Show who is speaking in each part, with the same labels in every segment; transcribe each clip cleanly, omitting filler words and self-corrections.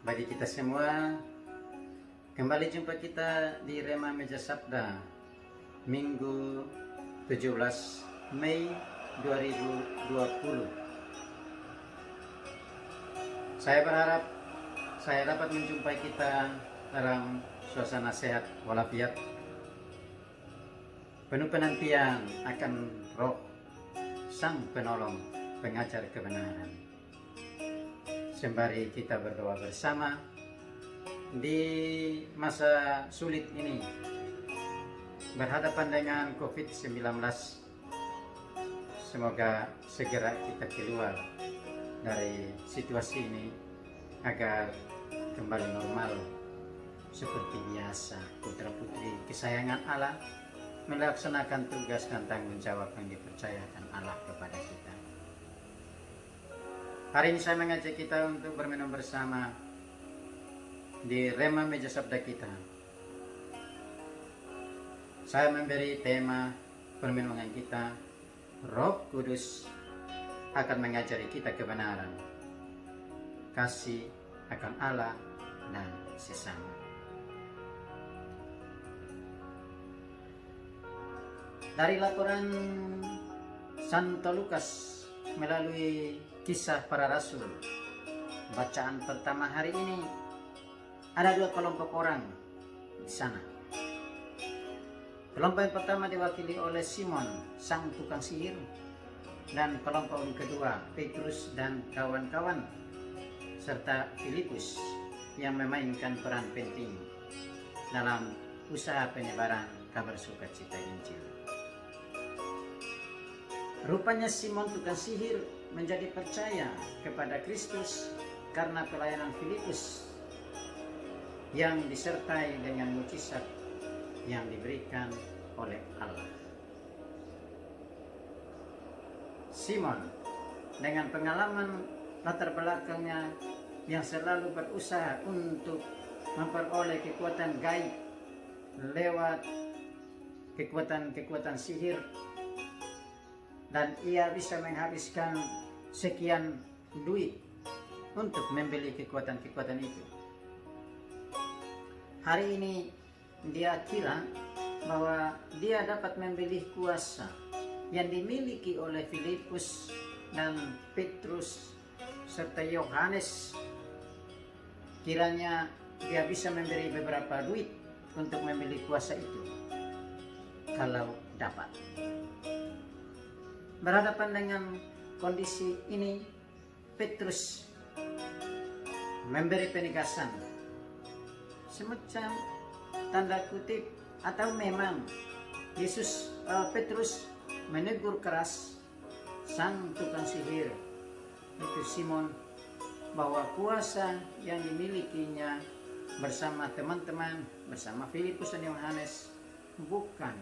Speaker 1: Bagi kita semua, kembali jumpa kita di Rema Meja Sabda Minggu 17 Mei 2020. Saya berharap saya dapat menjumpai kita dalam suasana sehat walafiat, penuh penantian akan Roh Sang Penolong, pengajar kebenaran. Sembari kita berdoa bersama di masa sulit ini, berhadapan dengan COVID-19, semoga segera kita keluar dari situasi ini agar kembali normal seperti biasa. Putra putri kesayangan Allah melaksanakan tugas dan tanggung jawab yang dipercayakan Allah kepada kita. Hari ini saya mengajak kita untuk berminum bersama di Rema Meja Sabda kita. Saya memberi tema perminungan kita, Roh Kudus akan mengajari kita kebenaran, kasih akan Allah dan sesama. Dari laporan Santo Lukas melalui Kisah Para Rasul, bacaan pertama hari ini, ada dua kelompok orang di sana. Kelompok yang pertama diwakili oleh Simon, sang tukang sihir, dan kelompok yang kedua Petrus dan kawan-kawan, serta Filipus yang memainkan peran penting dalam usaha penyebaran kabar sukacita Injil. Rupanya Simon tukang sihir menjadi percaya kepada Kristus karena pelayanan Filipus yang disertai dengan mukjizat yang diberikan oleh Allah. Simon dengan pengalaman latar belakangnya yang selalu berusaha untuk memperoleh kekuatan gaib lewat kekuatan sihir, dan ia bisa menghabiskan sekian duit untuk membeli kekuatan itu. Hari ini dia kira bahwa dia dapat membeli kuasa yang dimiliki oleh Filipus dan Petrus serta Yohanes. Kiranya dia bisa memberi beberapa duit untuk membeli kuasa itu, kalau dapat. Berhadapan dengan kondisi ini, Petrus memberi penegasan, semacam tanda kutip, atau memang Petrus menegur keras sang tukang sihir itu Simon, bahwa kuasa yang dimilikinya bersama teman-teman, bersama Filipus dan Yohanes, bukan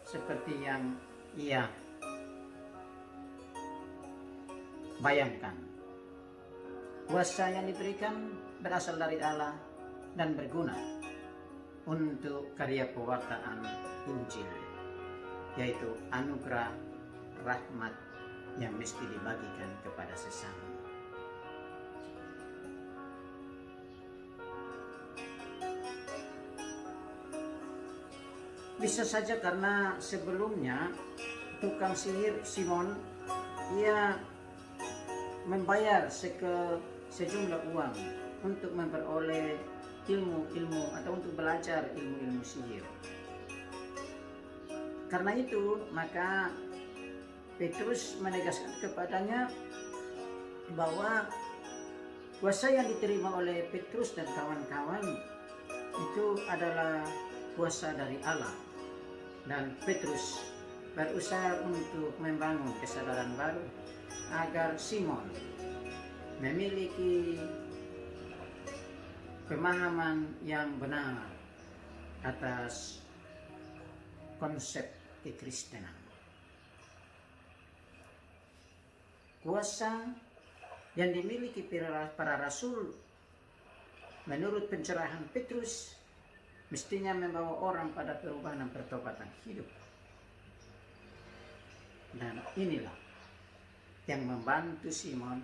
Speaker 1: seperti yang ia bayangkan. Kuasa yang diberikan berasal dari Allah dan berguna untuk karya pewartaan Injil, yaitu anugerah rahmat yang mesti dibagikan kepada sesama. Bisa saja karena sebelumnya tukang sihir Simon, ia membayar sejumlah uang untuk memperoleh ilmu atau untuk belajar ilmu sihir. Karena itu maka Petrus menegaskan kepadanya bahwa kuasa yang diterima oleh Petrus dan kawan-kawan itu adalah kuasa dari Allah, dan Petrus berusaha untuk membangun kesadaran baru agar Simon memiliki pemahaman yang benar atas konsep kekristenan. Kuasa yang dimiliki para rasul menurut pencerahan Petrus mestinya membawa orang pada perubahan dan pertobatan hidup. Dan inilah yang membantu Simon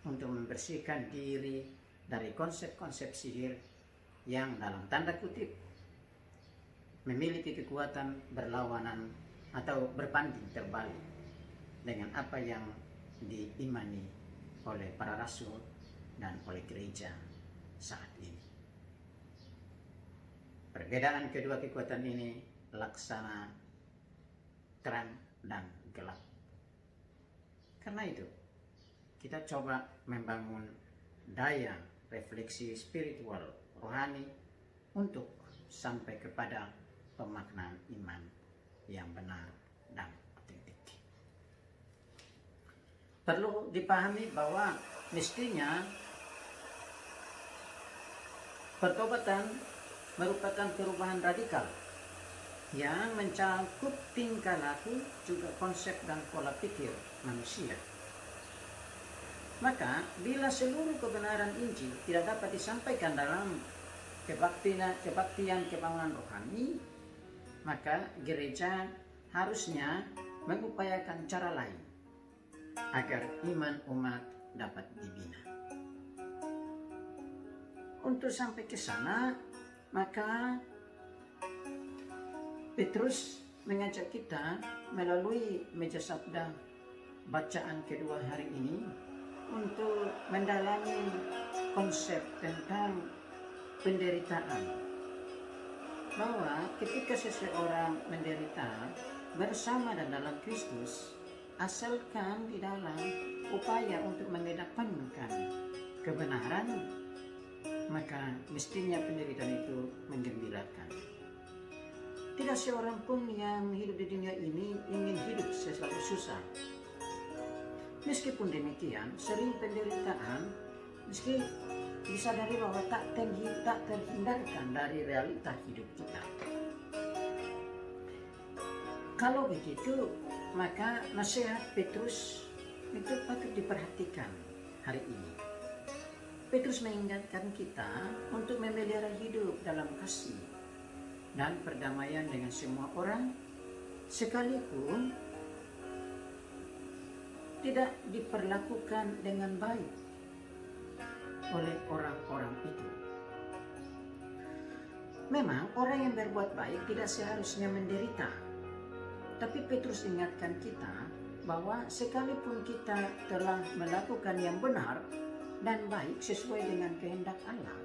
Speaker 1: untuk membersihkan diri dari konsep-konsep sihir yang dalam tanda kutip memiliki kekuatan berlawanan atau berbanding terbalik dengan apa yang diimani oleh para rasul dan oleh gereja saat ini. Perbedaan kedua kekuatan ini laksana terang dan gelap. Karena itu, kita coba membangun daya refleksi spiritual rohani untuk sampai kepada pemaknaan iman yang benar dan otentik. Perlu dipahami bahwa mestinya pertobatan merupakan perubahan radikal yang mencakup tingkah laku, juga konsep dan pola pikir manusia. Maka bila seluruh kebenaran Injil tidak dapat disampaikan dalam kebaktian kebangunan rohani, maka gereja harusnya mengupayakan cara lain agar iman umat dapat dibina. Untuk sampai ke sana, maka Petrus mengajak kita melalui meja sabda bacaan kedua hari ini untuk mendalami konsep tentang penderitaan. Bahwa ketika seseorang menderita bersama dan dalam Kristus, asalkan di dalam upaya untuk mengedepankan kebenaran, maka mestinya penderitaan itu menggembirakan. Tidak seorang pun yang hidup di dunia ini ingin hidup selalu susah. Meskipun demikian, sering penderitaan meski disadari bahwa tak terhindarkan dari realita hidup kita. Kalau begitu, maka nasihat Petrus itu patut diperhatikan hari ini. Petrus mengingatkan kita untuk memelihara hidup dalam kasih dan perdamaian dengan semua orang, sekalipun tidak diperlakukan dengan baik oleh orang-orang itu. Memang orang yang berbuat baik tidak seharusnya menderita, tapi Petrus ingatkan kita bahwa sekalipun kita telah melakukan yang benar dan baik sesuai dengan kehendak Allah,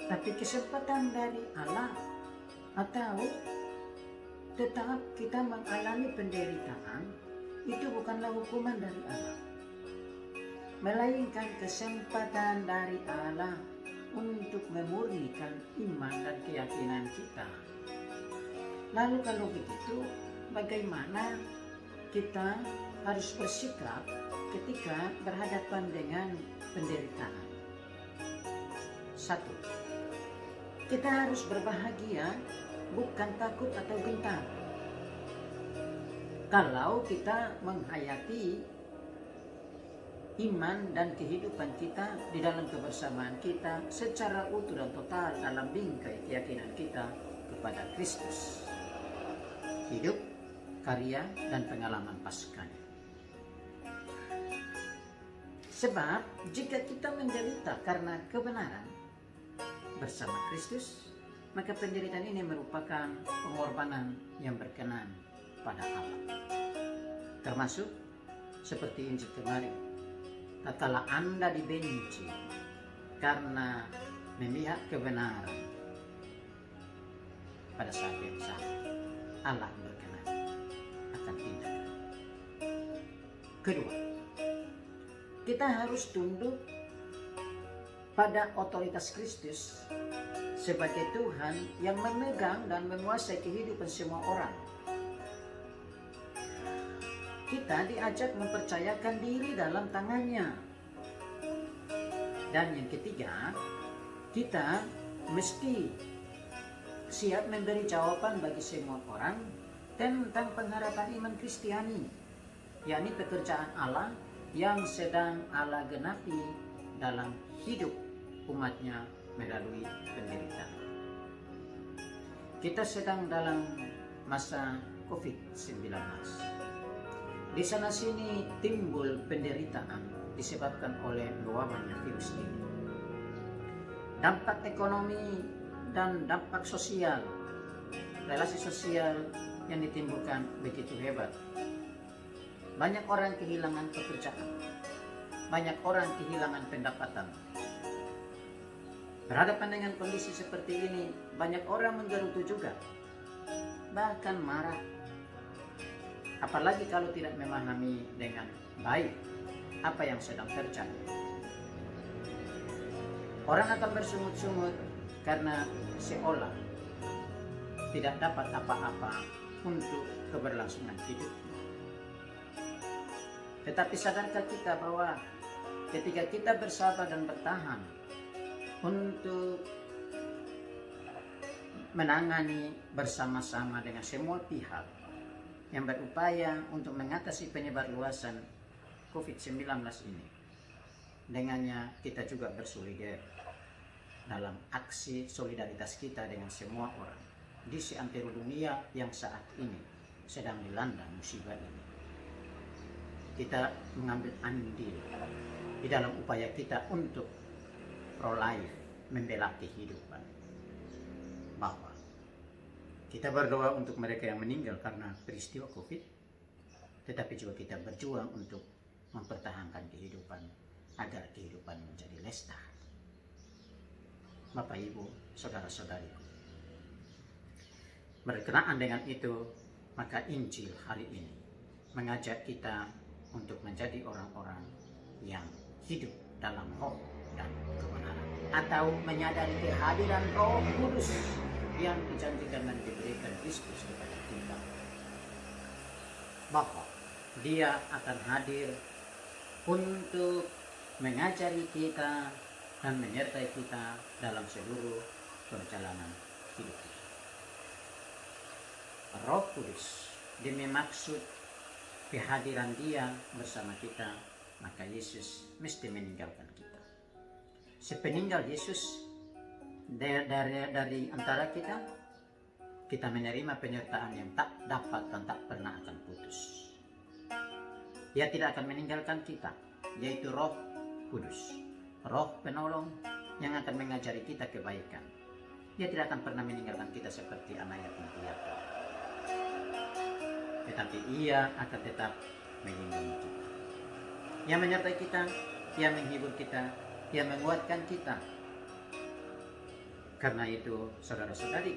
Speaker 1: tapi kesempatan dari Allah atau tetap kita mengalami penderitaan, itu bukanlah hukuman dari Allah, melainkan kesempatan dari Allah untuk memurnikan iman dan keyakinan kita. Lalu kalau begitu, bagaimana kita harus bersikap ketika berhadapan dengan penderitaan? 1. Kita harus berbahagia, bukan takut atau gentar. Kalau kita menghayati iman dan kehidupan kita di dalam kebersamaan kita secara utuh dan total dalam bingkai keyakinan kita kepada Kristus, hidup, karya, dan pengalaman Paskahnya. Sebab jika kita menderita karena kebenaran bersama Kristus, maka penderitaan ini merupakan pengorbanan yang berkenan pada Allah. Termasuk seperti Injil kemarin, tatkala Anda dibenci karena memihak kebenaran, pada saat yang sama Allah berkenan akan tindakan. Kedua, kita harus tunduk pada otoritas Kristus sebagai Tuhan yang memegang dan menguasai kehidupan semua orang. Kita diajak mempercayakan diri dalam tangannya. Dan yang ketiga, kita mesti siap memberi jawaban bagi semua orang tentang pengharapan iman Kristiani, yakni pekerjaan Allah yang sedang Allah genapi dalam hidup umatnya melalui penderitaan. Kita sedang dalam masa COVID-19. Di sana sini timbul penderitaan disebabkan oleh luapannya virus ini. dampak ekonomi dan dampak sosial, relasi sosial yang ditimbulkan begitu hebat. Banyak orang kehilangan pekerjaan, banyak orang kehilangan pendapatan. Berhadapan dengan kondisi seperti ini, banyak orang menggerutu juga, bahkan marah. Apalagi kalau tidak memahami dengan baik apa yang sedang terjadi. Orang akan bersungut-sungut karena seolah tidak dapat apa-apa untuk keberlangsungan hidup. Tetapi sadarkah kita bahwa ketika kita bersabar dan bertahan untuk menangani bersama-sama dengan semua pihak yang berupaya untuk mengatasi penyebar luasan COVID-19 ini, dengannya kita juga bersolidar dalam aksi solidaritas kita dengan semua orang di seantero dunia yang saat ini sedang dilanda musibah ini. Kita mengambil andil di dalam upaya kita untuk pro-life, membela kehidupan. Bahwa kita berdoa untuk mereka yang meninggal karena peristiwa COVID, tetapi juga kita berjuang untuk mempertahankan kehidupan agar kehidupan menjadi lestari. Bapak, Ibu, saudara-saudariku, berkenaan dengan itu, maka Injil hari ini mengajak kita untuk menjadi orang-orang yang hidup dalam roh dan kebenaran, atau menyadari kehadiran Roh Kudus yang dijanjikan dan diberikan Kristus kepada kita, bahwa Dia akan hadir untuk mengajari kita dan menyertai kita dalam seluruh perjalanan hidup kita. Roh Kudus demi maksud kehadiran Dia bersama kita, maka Yesus mesti meninggalkan kita. Sepeninggal Yesus dari antara kita, kita menerima penyertaan yang tak dapat dan tak pernah akan putus. Dia tidak akan meninggalkan kita, yaitu Roh Kudus, Roh penolong yang akan mengajari kita kebaikan. Dia tidak akan pernah meninggalkan kita seperti anak yatim piatu, tetapi Ia akan tetap melindungi kita. Ia menyertai kita, Ia menghibur kita, Ia menguatkan kita. Karena itu, saudara-saudari,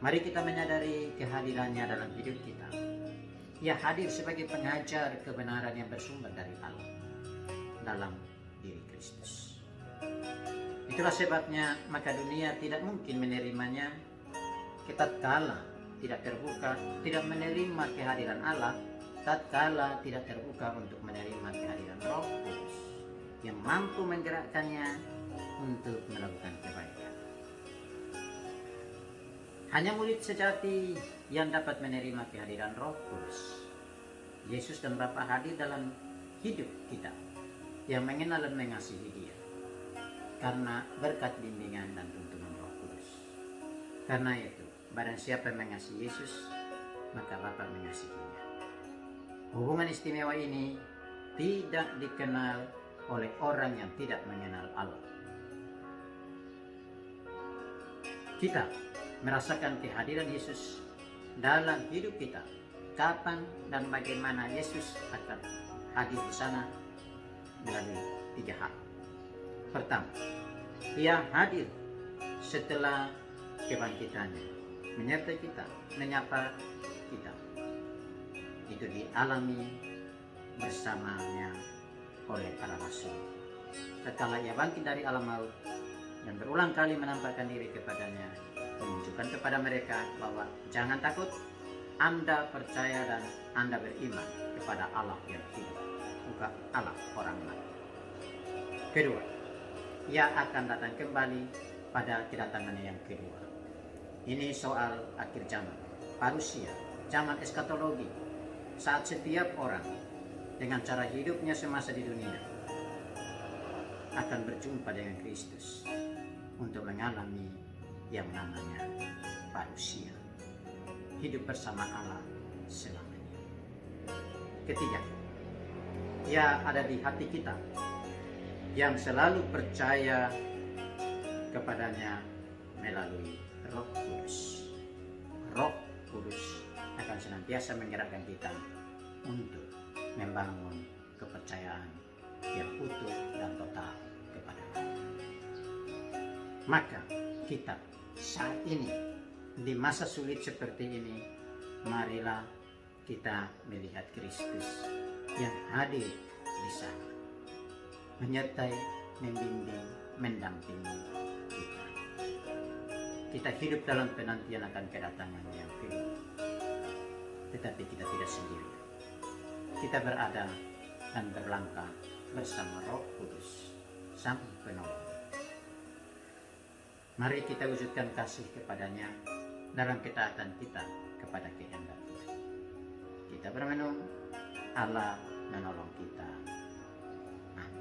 Speaker 1: mari kita menyadari kehadirannya dalam hidup kita. Ia hadir sebagai pengajar kebenaran yang bersumber dari Allah dalam diri Kristus. Itulah sebabnya maka dunia tidak mungkin menerimanya tatkala tidak terbuka, tidak menerima kehadiran Allah, tatkala tidak terbuka untuk menerima kehadiran Roh Kudus yang mampu menggerakkannya untuk melakukan kebaikan. Hanya murid sejati yang dapat menerima kehadiran Roh Kudus. Yesus dan Bapa hadir dalam hidup kita yang mengenal dan mengasihi Dia karena berkat bimbingan dan tuntunan Roh Kudus. Karena itu, barang siapa yang mengasihi Yesus, maka Bapa mengasihinya. Hubungan istimewa ini tidak dikenal oleh orang yang tidak mengenal Allah. Kita merasakan kehadiran Yesus dalam hidup kita. Kapan dan bagaimana Yesus akan hadir di sana melalui 3 hal. Pertama, Ia hadir setelah kebangkitannya, menyertai kita, menyapa kita. Itu dialami bersamanya oleh para rasul. Setelah Ia bangkit dari alam maut dan berulang kali menampakkan diri kepadanya, menunjukkan kepada mereka bahwa jangan takut, Anda percaya dan Anda beriman kepada Allah yang hidup, bukan Allah orang mati. Kedua, Ia akan datang kembali pada kedatangannya yang kedua. Ini soal akhir zaman, parusia, zaman eskatologi, saat setiap orang dengan cara hidupnya semasa di dunia akan berjumpa dengan Kristus untuk mengalami yang namanya parusia, hidup bersama Allah selamanya. Ketiga, Ia ada di hati kita yang selalu percaya kepadanya melalui Roh Kudus. Roh Kudus akan senantiasa menggerakkan kita untuk membangun kepercayaan yang utuh dan total kepada Allah. Maka kita saat ini di masa sulit seperti ini, marilah kita melihat Kristus yang hadir di sana, menyertai, membimbing, mendampingi kita. Kita hidup dalam penantian akan kedatangan yang kedua, tetapi kita tidak sendiri. Kita berada dan berlangkah bersama Roh Kudus, Sang Penolong. Mari kita wujudkan kasih kepadanya dalam ketaatan kita kepada kehendak Tuhan. Kita bermenung, Allah menolong kita.